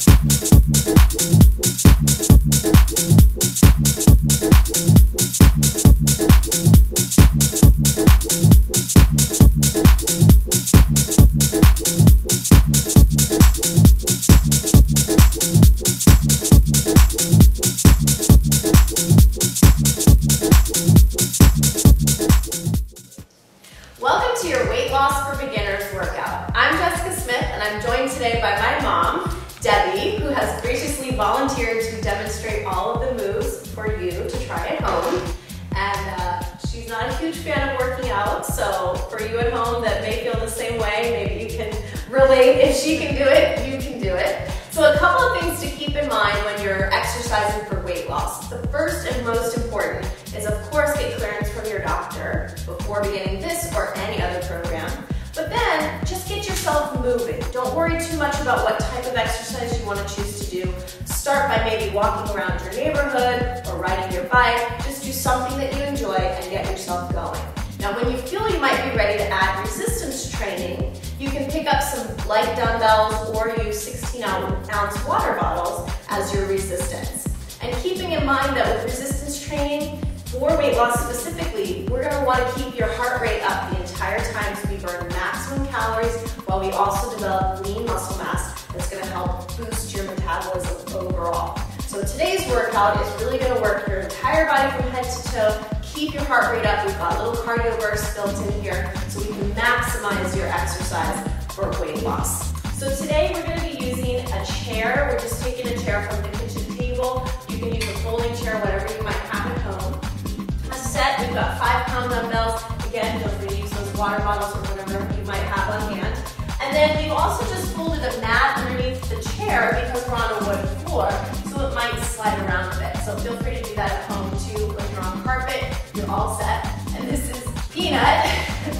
Welcome to your Weight Loss for Beginners workout. I'm Jessica Smith and I'm joined today by my mom, Debbie, who has graciously volunteered to demonstrate all of the moves for you to try at home. And she's not a huge fan of working out, so for you at home that may feel the same way, maybe you can relate. If she can do it, you can do it. So a couple of things to keep in mind when you're exercising for weight loss. The first and most important is, of course, get clearance from your doctor before beginning this or any other program. But then, just get yourself moving. Don't worry too much about what type of exercise you want to choose to do. Start by maybe walking around your neighborhood or riding your bike. Just do something that you enjoy and get yourself going. Now, when you feel you might be ready to add resistance training, you can pick up some light dumbbells or use 16-ounce water bottles as your resistance. And keeping in mind that with resistance training, for weight loss specifically, we're going to want to keep your heart rate up the entire time so we burn maximum calories while we also develop lean muscle mass that's going to help boost your metabolism overall. So today's workout is really going to work your entire body from head to toe. Keep your heart rate up. We've got little cardio bursts built in here so we can maximize your exercise for weight loss. So today we're going to be using a chair. We're just taking a chair from the kitchen table. You can use a folding chair, whatever you might have at home. A set, we've got 5-pound dumbbells. Again, feel free to use those water bottles or whatever you might have on hand. And then we've also just folded a mat underneath the chair because we're on a wood floor, so it might slide around a bit. So feel free to do that at home too. When you're on carpet, you're all set. And this is Peanut,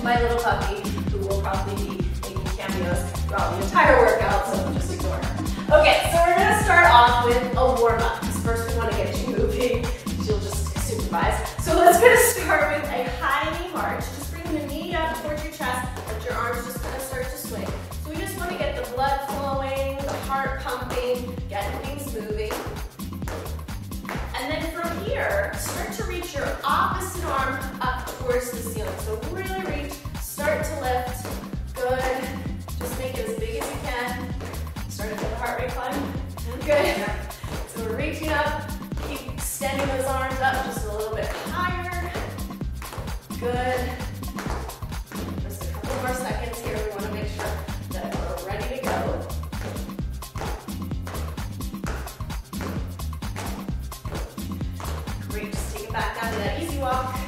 my little puppy, who will probably be making cameos throughout the entire workout, so just ignore her. Okay, so we're going to start off with a warm-up, because first we want to get you moving. She'll just supervise. So let's going to start with a high knee march. Just bring the knee up towards your chest, let your arms just kind of start to swing. So we just want to get the blood flowing, the heart pumping, get things moving. And then from here, start to reach your opposite arm up towards the ceiling. So really reach, start to lift. Good. Just make it as big as you can. Start to feel the heart rate climb. Good. So we're reaching up. Keep extending those arms up just a little bit higher. Good. Just a couple more seconds here. We want to make sure that we're ready to go. Great. Just take it back down to that easy walk.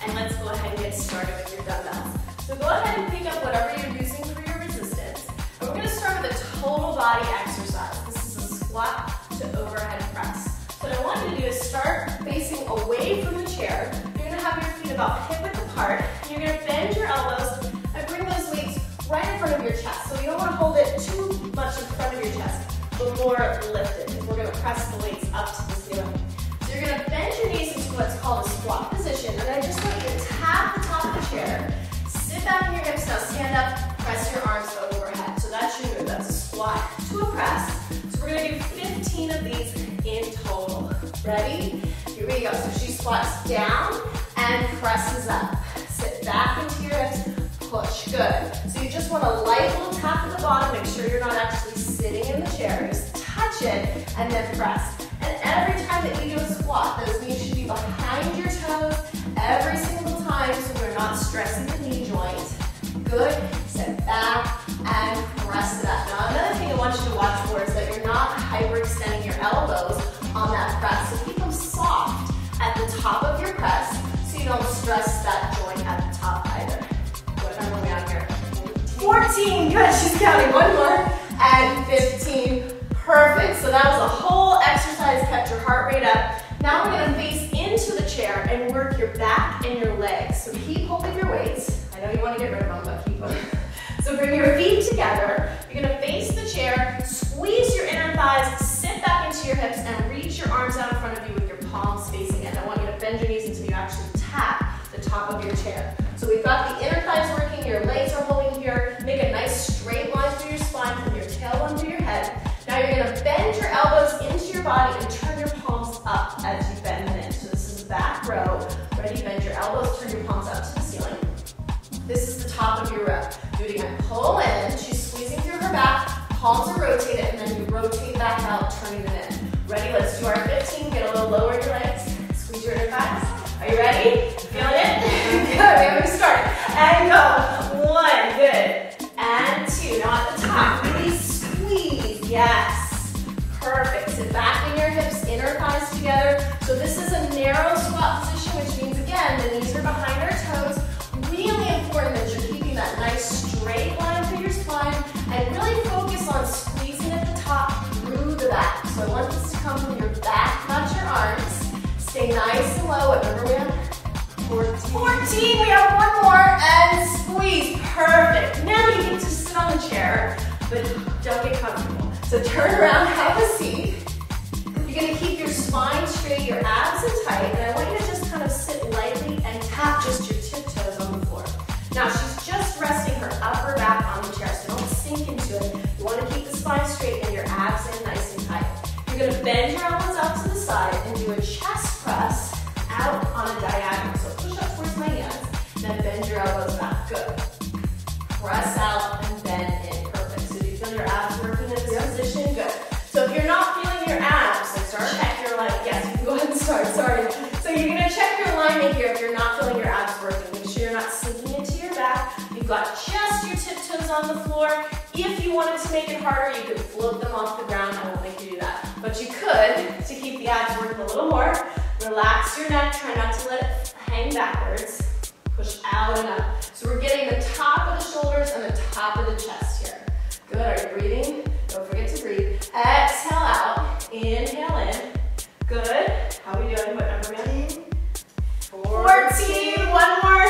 And let's go ahead and get started with your dumbbells. So go ahead and pick up whatever you're using for your resistance. And we're going to start with a total body exercise. This is a squat to overhead press. So what I want you to do is start facing away from the chair. You're going to have your feet about hip width apart. And you're going to bend your elbows and bring those weights right in front of your chest. So you don't want to hold it too much in front of your chest, but more lifted. We're going to press the weights up to the ceiling. So you're going to bend your knees into what's called a squat position. And I just want you to tap the top of the chair. Sit back in your hips now, stand up, press your arms overhead. So that's your move, that's a squat to a press. So we're gonna do 15 of these in total. Ready? Here we go. So she squats down and presses up. Sit back into your hips, push, good. So you just want a light little tap at the bottom, make sure you're not actually sitting in the chair, just touch it and then press. And every time that you do a squat, those knees should be behind your toes every single time so we're not stressing the knee joint. Good. Sit back and press it up. Now another thing I want you to watch for is that you're not hyperextending your elbows on that press. So keep them soft at the top of your press so you don't stress that joint at the top either. What time are we on here? 14. Good. She's counting. One more. And 15. Perfect. So that was a whole exercise, kept your heart rate up. Now we're going to face into the chair and work your back and your legs. So keep holding your weights. I know you want to get rid of them, but keep them. So bring your feet together. You're going to face the chair, squeeze your inner thighs, sit back into your hips, and reach your arms out in front of you with your palms facing in. I want you to bend your knees until you actually tap the top of your chair. So we've got the inner thighs working, your legs are holding here. Make a nice straight line through your spine from your tailbone to your head. Now you're going to body and turn your palms up as you bend them in. So this is the back row. Ready, bend your elbows, turn your palms up to the ceiling. This is the top of your row. Do it again. Pull in. She's squeezing through her back. Palms are rotated, and then you rotate back out, turning them in. Ready? Let's do our 15. Get a little lower your legs. Squeeze your inner thighs. Are you ready? Feeling it? Good. We haven't started. And go. 1. Good. And 2. Now at the top, really squeeze. Yes. Perfect. Sit back in your hips, inner thighs together. So this is a narrow squat position, which means, again, the knees are behind our toes. Really important that you're keeping that nice straight line through your spine and really focus on squeezing at the top through the back. So I want this to come from your back, not your arms. Stay nice and low. What number we have? 14. We have one more and squeeze. Perfect. Now you get to sit on the chair, but don't get comfortable. So turn around, have a seat. You're going to keep your spine straight, your abs are tight, and I want you to just kind of sit lightly and tap just your tiptoes on the floor. Now she's just resting her upper back on the chair, so don't sink into it. You want to keep the spine straight and your abs in nice and tight. You're going to bend your elbows out to the side and do a chest press out on a diagonal. So push up towards my hands, then bend your elbows back. Good. Press out and bend in. Perfect. So do you feel your abs working in this position? Good. So if you're not feeling your abs, check your alignment. Yes, you can go ahead and start. Sorry. So you're going to check your alignment here if you're not feeling your abs working. Make sure you're not sinking into your back. You've got just your tiptoes on the floor. If you wanted to make it harder, you could float them off the ground. I won't make you do that. But you could, to keep the abs working a little more. Relax your neck. Try not to let it hang backwards. Push out and up. So we're getting the top of the shoulders and the top of the chest here. Good. Are you breathing? Don't forget to breathe. Exhale out. Inhale in. Good. How are we doing? What number are we on? 14. One more.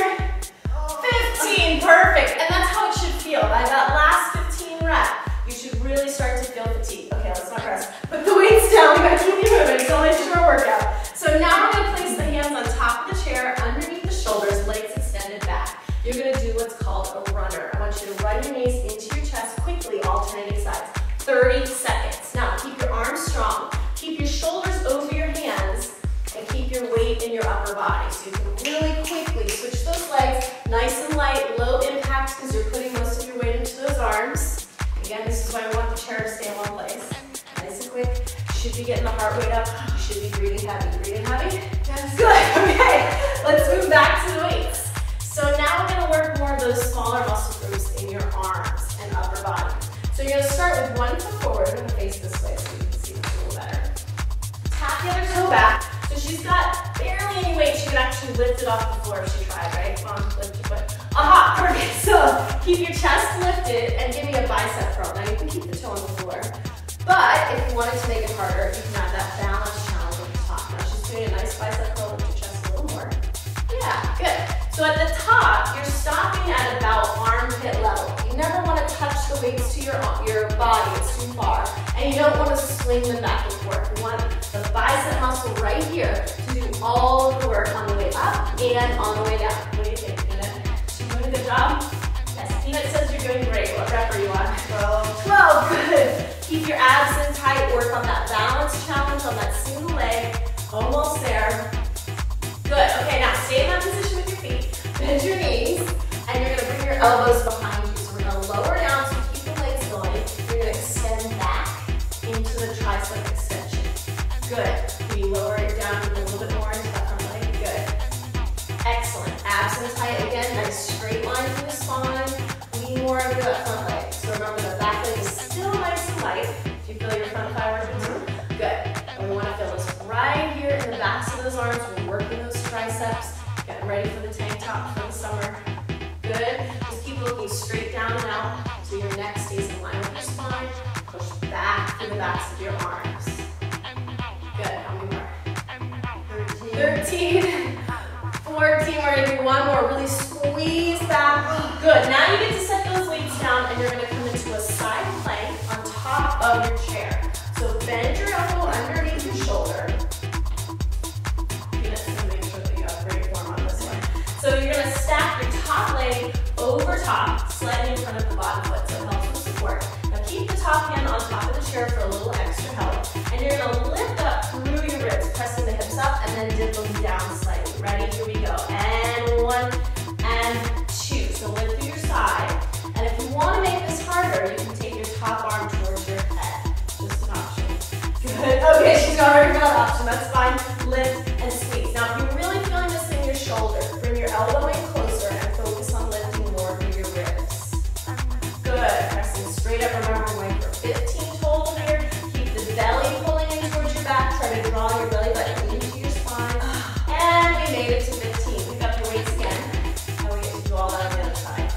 15. Perfect. And that's how it should feel. By that last 15 reps, you should really start to feel fatigue. Okay, let's not rest. Put the weights down. We gotta keep you moving. It's only a short workout. So now we're gonna place the hands on top of the chair, underneath the shoulders, legs extended back. You're gonna do what's called a runner. I want you to run your knees into your chest quickly, alternating sides. 30 seconds. Now keep your arms strong. Keep your shoulders over your hands and keep your weight in your upper body. So you can really quickly switch those legs, nice and light, low impact because you're putting most of your weight into those arms. Again, this is why we want the chair to stay in one place. Nice and quick. You should be getting the heart rate up. You should be breathing heavy. Breathing heavy? Yes. Good. Okay. Let's move back to the weights. So now we're going to work more of those smaller muscle groups in your arms and upper body. So you're going to start with one foot forward. I'm going to face this way so you can see this a little better. Tap the other toe back. So she's got barely any weight. She could actually lift it off the floor if she tried, right? Come on, lift your foot. Aha, perfect. So keep your chest lifted and give me a bicep curl. Now you can keep the toe on the floor. But if you wanted to make it harder, you can have that balance challenge at the top. Now she's doing a nice bicep curl with your chest a little more. Yeah, good. So at the top, you're stopping at about armpit level. You never want to touch the weights to your body, it's too far. And you don't want to swing them back and forth. You want the bicep muscle right here to do all of the work on the way up and on the way down. What do you think, Peanut? She's doing a good job? Yes, Peanut says you're doing great. What rep are you on? 12. 12, good. Keep your abs in tight, work on that balance challenge on that single leg. Almost there. Good, okay, now stay in that position with your feet. Bend your knees, and you're gonna bring your elbows behind you. So we're gonna lower down so keep the legs going. You're gonna extend back into the tricep extension. Good. Can you lower it down a little bit more into that front leg? Good. Excellent. Abs in tight again. Nice straight line through the spine. Lean more into that front leg. So remember the back leg is still nice and light. Do you feel your front thigh working too? Good. And we want to feel this right here in the backs of those arms. We're working those triceps. Getting ready for the tank top for the summer. Good. Just keep looking straight down and out so your neck stays in line with your spine. Push back through the backs of your arms. Good. How many more? 13. 14. We're going to do one more. Really squeeze back. Good. Now you get to set those weights down and you're going to come into a side plank on top of your chair. So bend your elbow underneath your shoulder. So you're going to stack your top leg over top, slightly in front of the bottom foot, so it helps with support. Now keep the top hand on top of the chair for a little extra help, and you're going to lift you already got an option, that's fine. Lift and squeeze. Now, if you're really feeling this in your shoulder, bring your elbow in closer and focus on lifting more through your ribs. Good, pressing straight up. Remember, we're going for 15 total here. Keep the belly pulling in towards your back. Try to draw your belly button into your spine. And we made it to 15. Pick up your weights again. Now we get to do all that on the other side.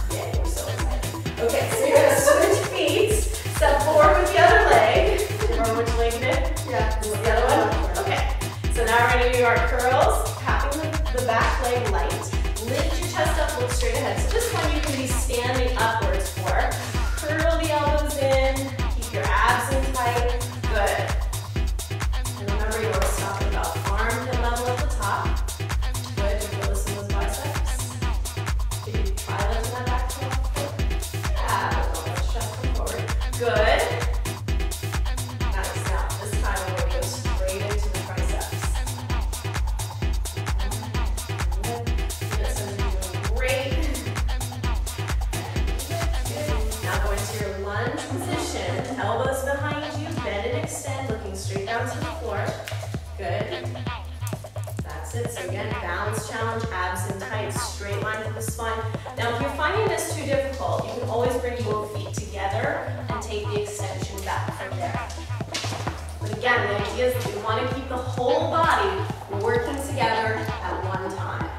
Yeah, we're so excited. Okay, so you're gonna switch feet. Step forward with the other leg. Remember which leg it is? Yeah. This is the other one? Okay. So now we're gonna do our curls, tapping the back leg light. Lift your chest up, look straight ahead. So this one you can be standing upwards for. Curl the elbows in, keep your abs in tight. Good. And remember, you want to stop at about armpit level at the top. Good, you feel this in those biceps. Did you try lifting that back to left? Yeah, don't let the chest come forward. Good. Nice. Now, this time we're going to go straight into the triceps. Great. Now go into your lunge position. Elbows behind you, bend and extend, looking straight down to the floor. Good. That's it. So again, balance challenge, abs in tight, straight line through the spine. Now if you're finding this too difficult, you can always bring both feet together and take the extension back from there. But again, the idea is that we want to keep the whole body working together at one time.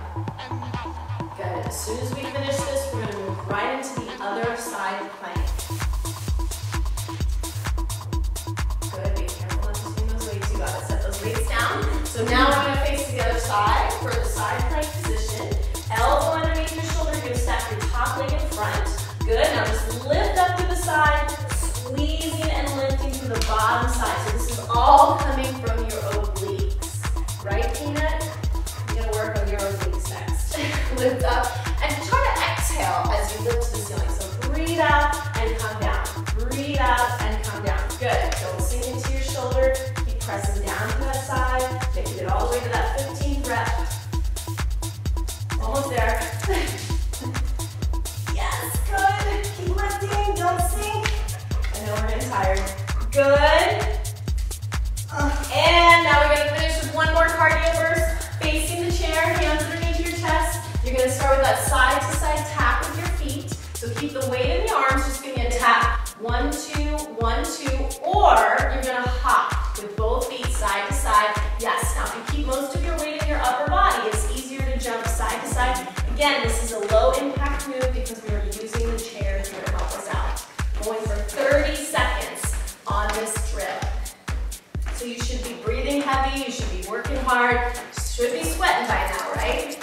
Good. As soon as we finish this, we're going to move right into the other side plank. Good. Be careful not to swing those weights. You got to set those weights down. So now we're going to face the other side for the side plank position. Elbow underneath your shoulder. You're going to stack your top leg in front. Good. Now just lift up to the side, squeezing and lifting to the bottom side. So this is all coming from your obliques. Right, Peanut? You're going to work on your obliques next. Lift up and try to exhale as you lift to the ceiling. So breathe out and come down. Breathe out and come down. Good. Don't sink into your shoulder. Keep pressing down to that side. Making it all the way to that 15th rep. Almost there. Yes, good. Keep lifting. Don't sink. I know we're getting tired. Good. And now we're going to finish with one more cardio burst. Facing the chair, hands underneath your chest. You're going to start with that side-to-side tap with your feet. So keep the weight in the arms, just give me a tap. 1, 2, 1, 2, or you're going to hop with both feet side to side. Yes, now if you keep most of your weight in your upper body, it's easier to jump side to side. Again, this is a low impact move because we are using the chair here to help us out. Going for 30 seconds on this drill. So you should be breathing heavy, you should be working hard, you should be sweating by now, right?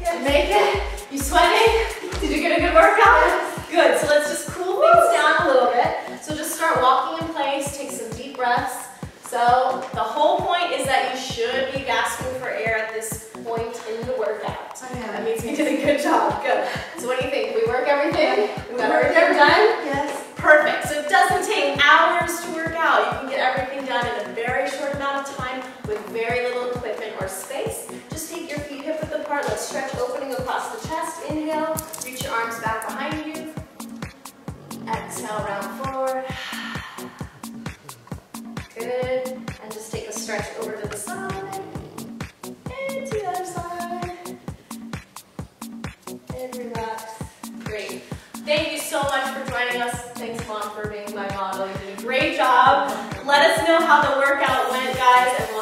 Yeah. Make it? You sweating? Did you get a good workout? Yes. Good, so let's just cool things down a little bit. So just start walking in place, take some deep breaths. So the whole point is that you should be gasping for air at this point in the workout. That means we did a good job. Good. So what do you think? We work everything? We got everything done? Yes. Perfect. So it doesn't take hours to work out. You can get everything done in a very short amount of time with very little equipment or space. Just take your feet hip width apart. Let's stretch opening across the chest. Inhale. Reach your arms back behind you. Exhale, round forward. Good. And just take a stretch over to the side. And to the other side. And relax. Great. Thank you so much for joining us. Thanks, Mom, for being my model. You did a great job. Let us know how the workout went, guys, and